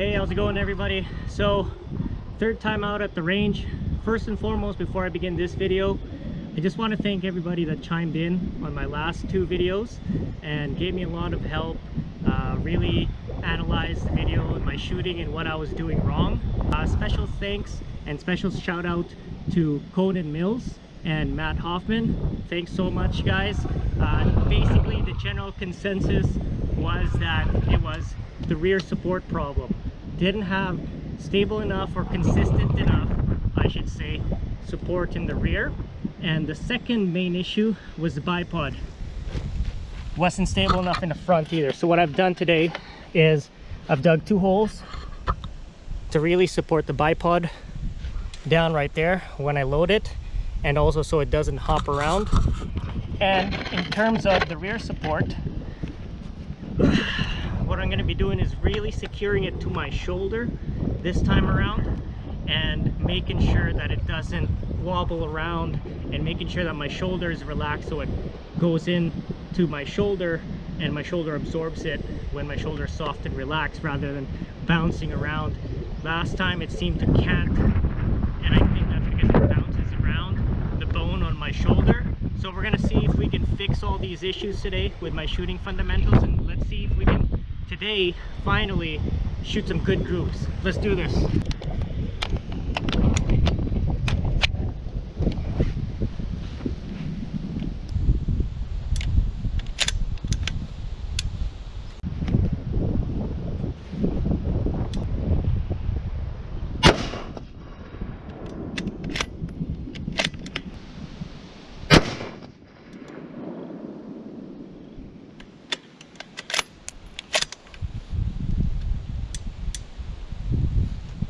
Hey, how's it going, everybody? So, third time out at the range. First and foremost, before I begin this video, I just want to thank everybody that chimed in on my last two videos and gave me a lot of help, really analyzed the video and my shooting and what I was doing wrong. Special thanks and special shout out to Conan Mills and Matt Hoffman. Thanks so much, guys. Basically, the general consensus was that it was the rear support problem. Didn't have stable enough or consistent enough, I should say, support in the rear. And the second main issue was the bipod. Wasn't stable enough in the front either. So what I've done today is I've dug 2 holes to really support the bipod down right there when I load it, and also so it doesn't hop around. And in terms of the rear support, what I'm going to be doing is really securing it to my shoulder this time around and making sure that it doesn't wobble around, and making sure that my shoulder is relaxed so it goes in to my shoulder and my shoulder absorbs it when my shoulder is soft and relaxed rather than bouncing around. Last time it seemed to cant, and I think that's because it bounces around the bone on my shoulder. So we're going to see if we can fix all these issues today with my shooting fundamentals, and let's see if we can today finally shoot some good groups. Let's do this.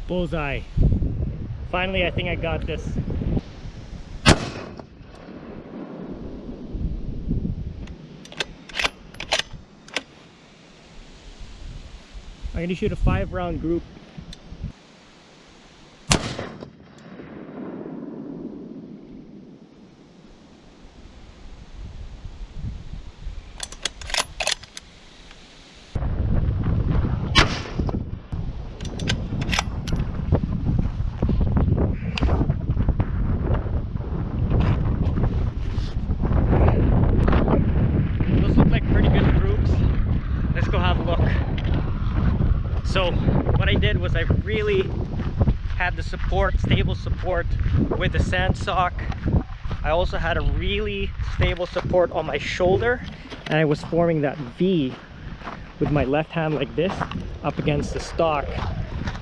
Bullseye. Finally, I think I got this. I'm gonna shoot a 5-round group. So what I did was I really had the support, stable support with the sand sock. I also had a really stable support on my shoulder, and I was forming that V with my left hand like this up against the stock,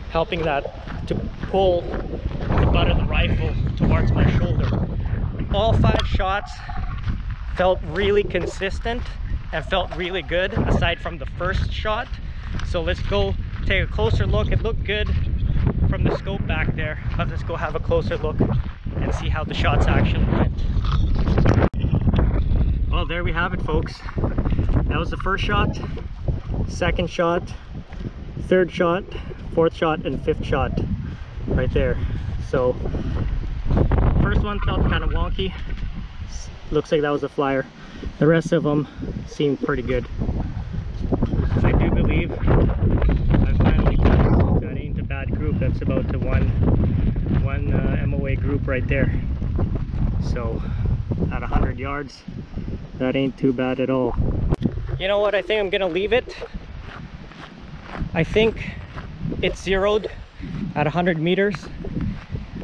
helping that to pull the butt of the rifle towards my shoulder. All 5 shots felt really consistent and felt really good aside from the first shot. So let's go take a closer look. It looked good from the scope back there, but let's go have a closer look and see how the shots actually went. Well, there we have it, folks. That was the first shot, second shot, third shot, fourth shot, and fifth shot right there. So first one felt kind of wonky. Looks like that was a flyer. The rest of them seemed pretty good. I do believe I finally got that ain't a bad group. That's about the one MOA group right there. So at 100 yards, that ain't too bad at all. You know what? I think I'm gonna leave it. I think it's zeroed at 100 meters.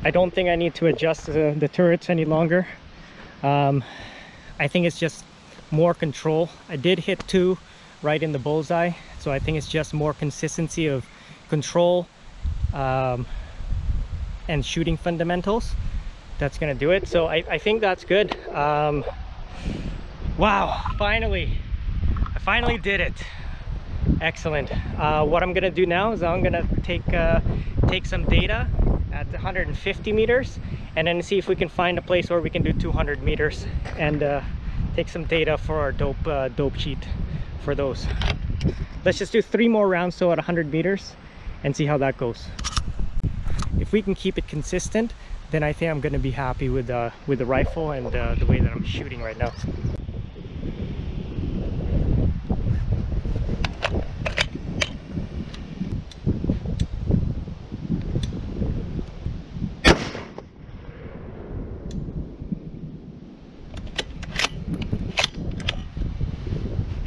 I don't think I need to adjust the turrets any longer. I think it's just more control. I did hit 2 right in the bullseye, so I think it's just more consistency of control and shooting fundamentals that's gonna do it. So I think that's good. Wow, I finally did it. Excellent. What I'm gonna do now is I'm gonna take some data at 150 meters and then see if we can find a place where we can do 200 meters and take some data for our dope sheet for those. Let's just do 3 more rounds, so at 100 meters, and see how that goes. If we can keep it consistent, then I think I'm going to be happy with the rifle and the way that I'm shooting right now.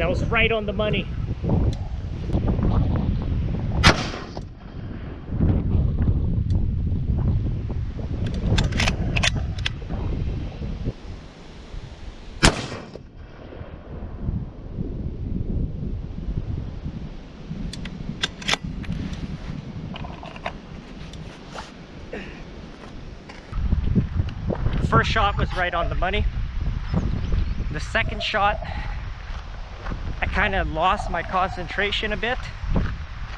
That was right on the money. First shot was right on the money. The second shot, I kind of lost my concentration a bit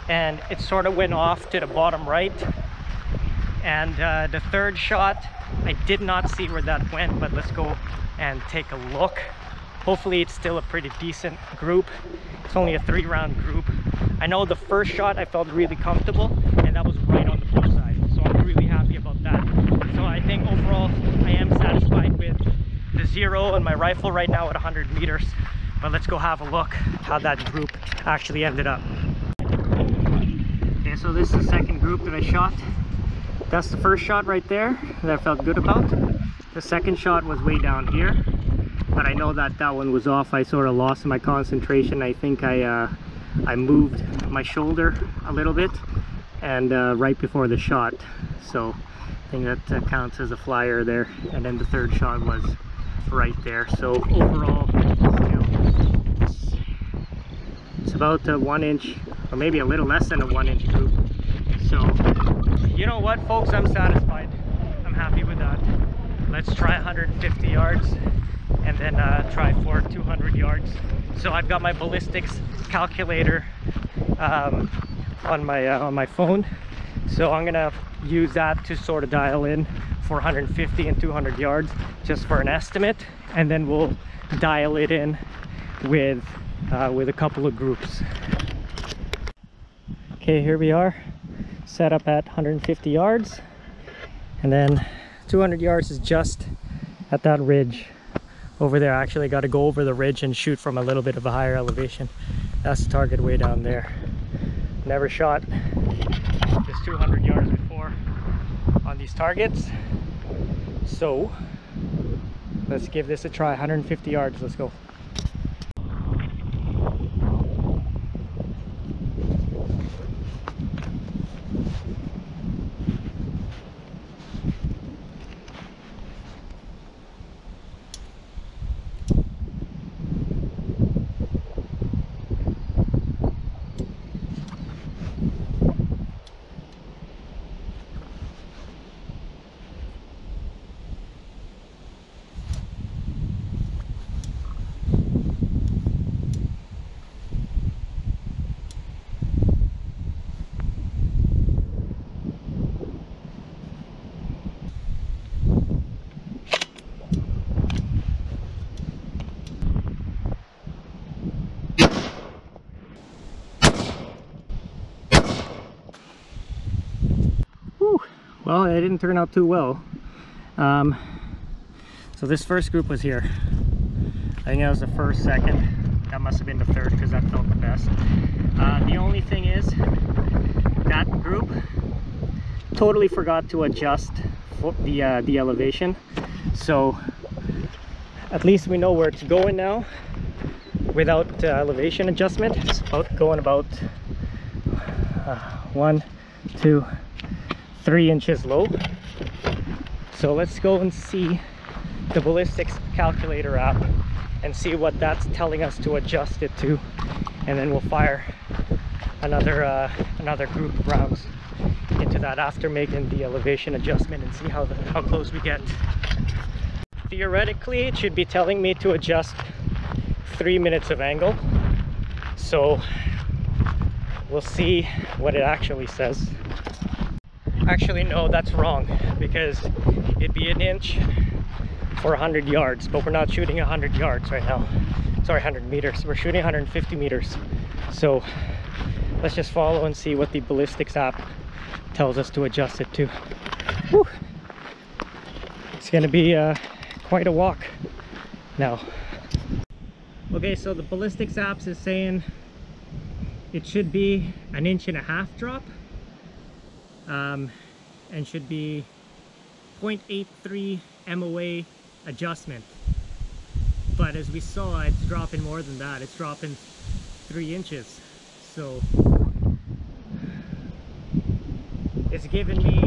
and it sort of went off to the bottom right. And the third shot, I did not see where that went, but let's go and take a look. Hopefully it's still a pretty decent group. It's only a 3-round group. I know the first shot I felt really comfortable and that was right on the bullseye, so I'm really happy about that. So I think overall I am satisfied with the 0 on my rifle right now at 100 meters. But let's go have a look how that group actually ended up. Okay, so this is the second group that I shot. That's the first shot right there that I felt good about. The second shot was way down here, but I know that that one was off. I sort of lost my concentration. I think I moved my shoulder a little bit and right before the shot, so I think that counts as a flyer there. And then the third shot was right there. So overall it's about a 1 inch or maybe a little less than a 1 inch group. So you know what, folks, I'm satisfied. I'm happy with that. Let's try 150 yards and then try for 200 yards. So I've got my ballistics calculator on my phone, so I'm gonna use that to sort of dial in for 150 and 200 yards just for an estimate, and then we'll dial it in with a couple of groups. Okay, here we are, set up at 150 yards, and then 200 yards is just at that ridge over there. I actually got to go over the ridge and shoot from a little bit of a higher elevation. That's the target way down there. Never shot just 200 yards before on these targets, so let's give this a try. 150 yards, let's go. Well, it didn't turn out too well. So this first group was here. I think that was the first, second. That must have been the third because that felt the best. The only thing is that group totally forgot to adjust the elevation. So at least we know where it's going now without elevation adjustment. It's going about 1, 2, 3 inches low. So let's go and see the ballistics calculator app and see what that's telling us to adjust it to, and then we'll fire another group of rounds into that after making the elevation adjustment and see how close we get. Theoretically, it should be telling me to adjust 3 minutes of angle, so we'll see what it actually says. Actually, no, that's wrong, because it'd be 1 inch for 100 yards, but we're not shooting 100 yards right now. Sorry, 100 meters. We're shooting 150 meters. So let's just follow and see what the ballistics app tells us to adjust it to. Whew. It's gonna be quite a walk now. Okay, so the ballistics apps is saying it should be 1.5 inch drop. And should be 0.83 MOA adjustment. but as we saw, it's dropping more than that. It's dropping 3 inches. So it's giving me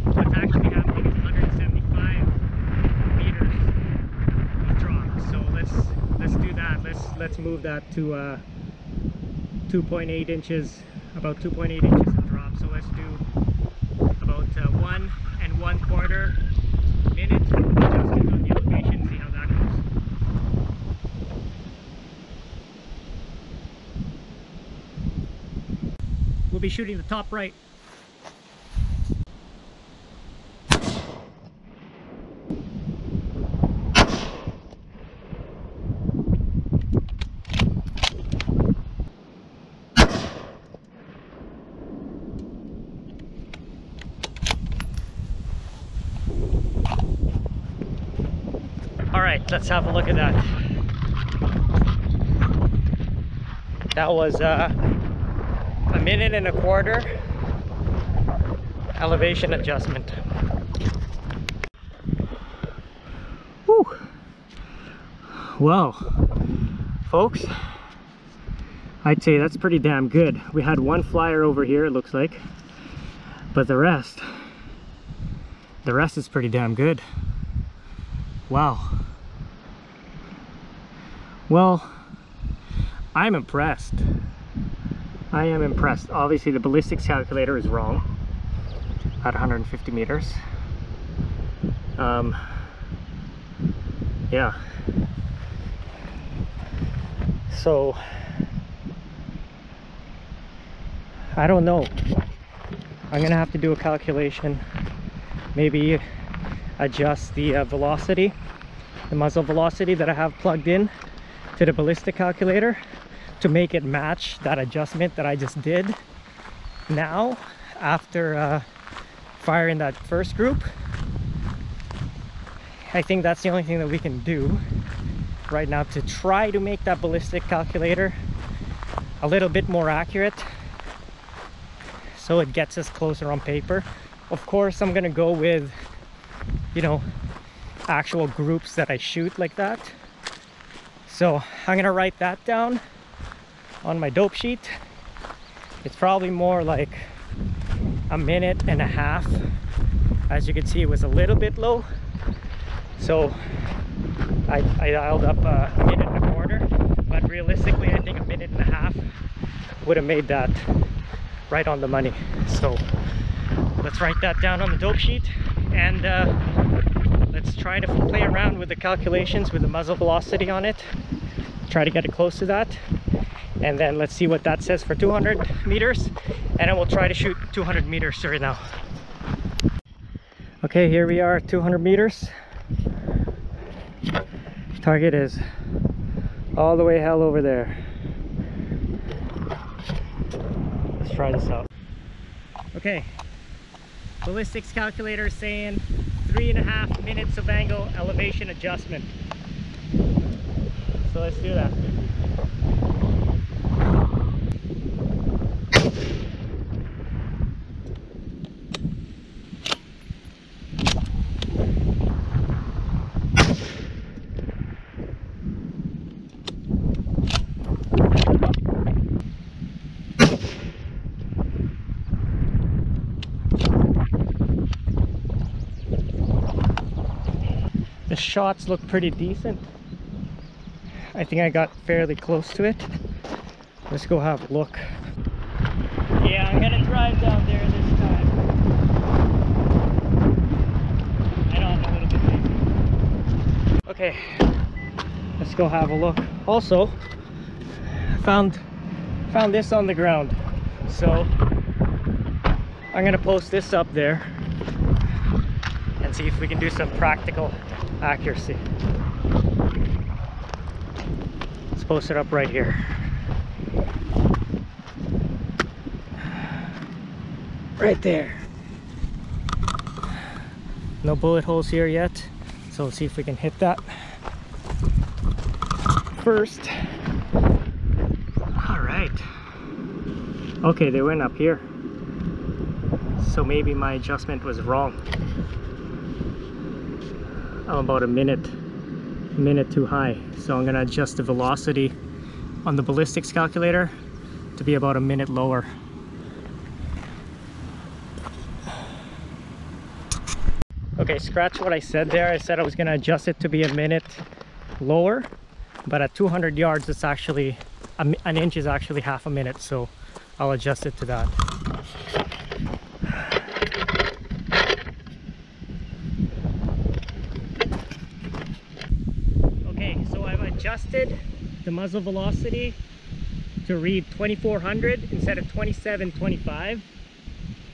what's actually happening is 175 meters of drop. So let's do that. Let's move that to 2.8 inches, about 2.8 inches of drop. So let's do about 1 1/4 minute adjustment on the elevation, see how that goes. We'll be shooting the top right. Alright, let's have a look at that. That was 1.25 minutes elevation adjustment. Whew. Well, folks, I'd say that's pretty damn good. We had one flyer over here, it looks like, but the rest is pretty damn good. Wow. Well, I'm impressed. I am impressed. Obviously the ballistics calculator is wrong at 150 meters. Yeah. So I don't know. I'm gonna have to do a calculation, maybe adjust the velocity, the muzzle velocity that I have plugged in to the ballistic calculator to make it match that adjustment that I just did now after firing that first group. I think that's the only thing that we can do right now to try to make that ballistic calculator a little bit more accurate so it gets us closer on paper. Of course, I'm gonna go with, you know, actual groups that I shoot like that. So I'm gonna write that down on my dope sheet. It's probably more like 1.5 minutes. As you can see, it was a little bit low, so I dialed up 1.25 minutes, but realistically I think 1.5 minutes would have made that right on the money. So let's write that down on the dope sheet, and let's try to play around with the calculations with the muzzle velocity on it, try to get it close to that, and then let's see what that says for 200 meters, and then we'll try to shoot 200 meters right now. Okay, here we are, 200 meters. Target is all the way hell over there. Let's try this out. Okay, ballistics calculator saying 3.5 minutes of angle elevation adjustment. So let's do that. The shots look pretty decent. I think I got fairly close to it. Let's go have a look. Yeah, I'm gonna drive down there this time. I know I'm a little bit lazy. Okay, let's go have a look. Also, found this on the ground, so I'm gonna post this up there and see if we can do some practical accuracy. Let's post it up right here. Right there. No bullet holes here yet, so let's see if we can hit that first. All right. Okay, they went up here, so maybe my adjustment was wrong. I'm about 1 minute minute too high. So I'm gonna adjust the velocity on the ballistics calculator to be about a minute lower. Okay, scratch what I said there. I said I was gonna adjust it to be a minute lower, but at 200 yards it's actually an inch is actually half a minute, so I'll adjust it to that. Okay, so I've adjusted the muzzle velocity to read 2400 instead of 2725,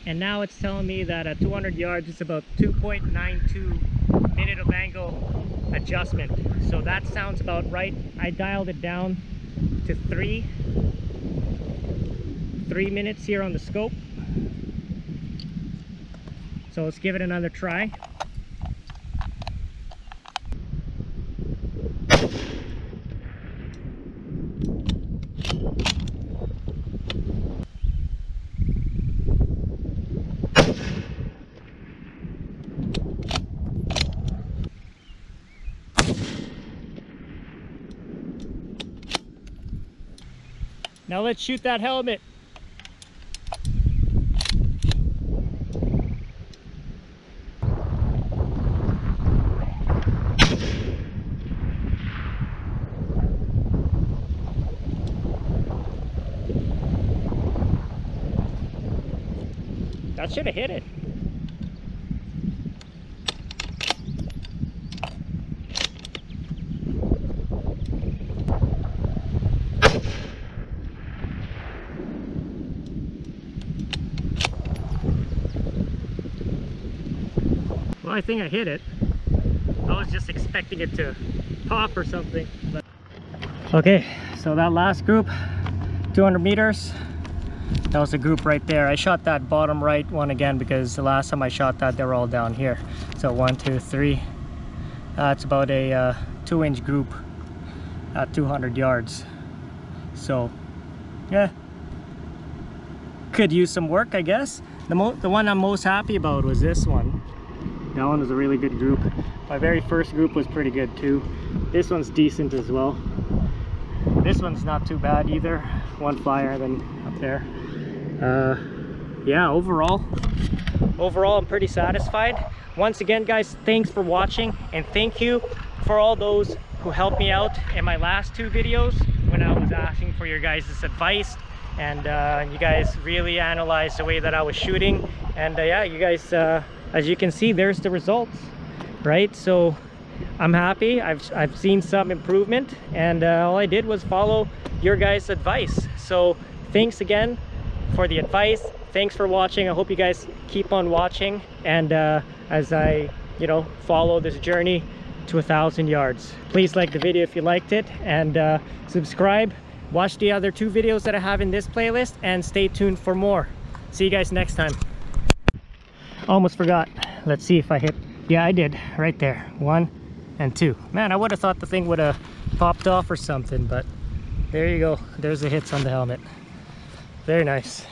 and now it's telling me that at 200 yards it's about 2.92 minute of angle adjustment. So that sounds about right. I dialed it down to 3 minutes here on the scope. So let's give it another try. Now let's shoot that helmet. That should have hit it. Well, I think I hit it. I was just expecting it to pop or something. But... Okay, so that last group, 200 meters, that was the group right there. I shot that bottom right one again because the last time I shot that, they were all down here. So 1, 2, 3. It's about a 2-inch group at 200 yards. So, yeah, could use some work, I guess. The one I'm most happy about was this one. That one was a really good group. My very first group was pretty good too. This one's decent as well. This one's not too bad either. One flyer than up there. Yeah, overall I'm pretty satisfied. Once again, guys, thanks for watching, and thank you for all those who helped me out in my last 2 videos when I was asking for your guys' advice, and you guys really analyzed the way that I was shooting. And yeah, you guys, as you can see, there's the results, right? So I'm happy. I've seen some improvement, and all I did was follow your guys' advice. So thanks again for the advice. Thanks for watching. I hope you guys keep on watching, and as I, follow this journey to 1,000 yards. Please like the video if you liked it, and subscribe. Watch the other 2 videos that I have in this playlist, and stay tuned for more. See you guys next time. Almost forgot. Let's see if I hit. Yeah, I did. Right there. 1 and 2. Man, I would have thought the thing would have popped off or something, but there you go. There's the hits on the helmet. Very nice.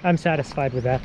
I'm satisfied with that.